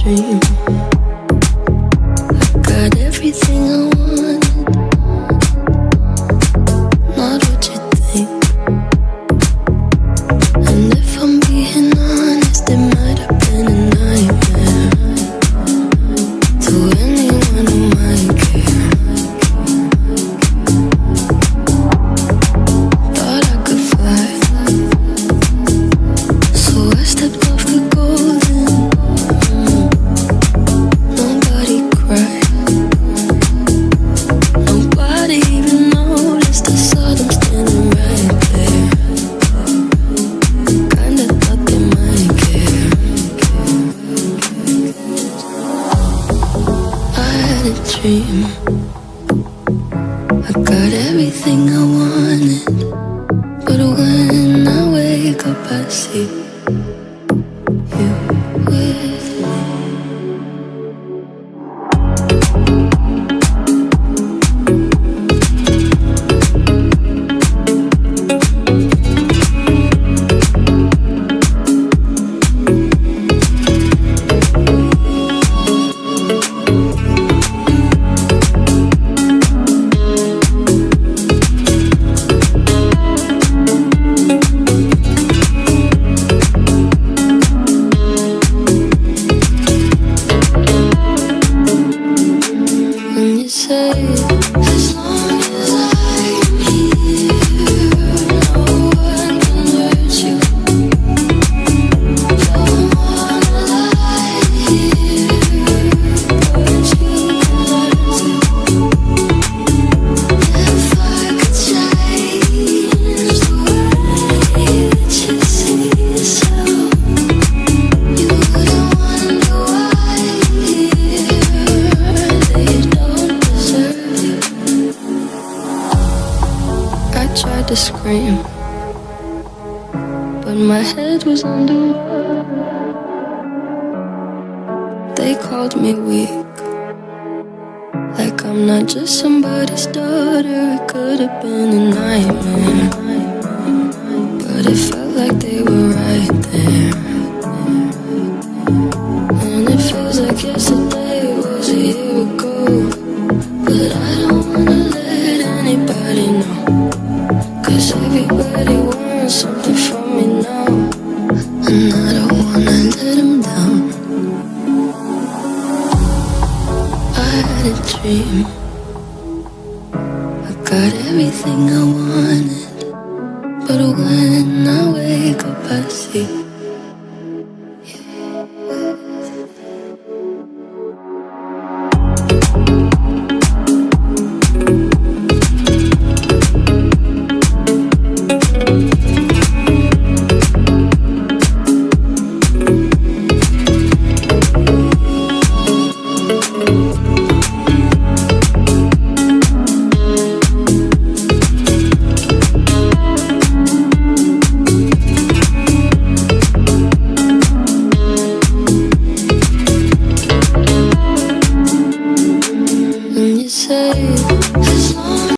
dream. I got everything I wanted, not what you think. And if I'm being honest, it might have been a nightmare to anyone who might care. Thought I could fly, so I stepped off the golden. Nobody cried, nobody even noticed. I saw them standing right there. Kinda thought they might care. I had a dream, I got everything I wanted, but when I wake up I see you with me. When you say, as long as I'm here, no one can hurt you. Don't wanna lie here, but you can learn to. If I could change the way that you see yourself, you wouldn't wonder why they don't deserve you. I tried to scream, but my head was underwater. They called me weak, like I'm not just somebody's daughter. It could have been a nightmare, but it felt like they were right there. And it feels like yesterday was a year ago, but I don't wanna let anybody know, 'cause everybody wants something from me now, and I don't wanna let them down. I had a dream, I got everything I wanted, but when I wake up I see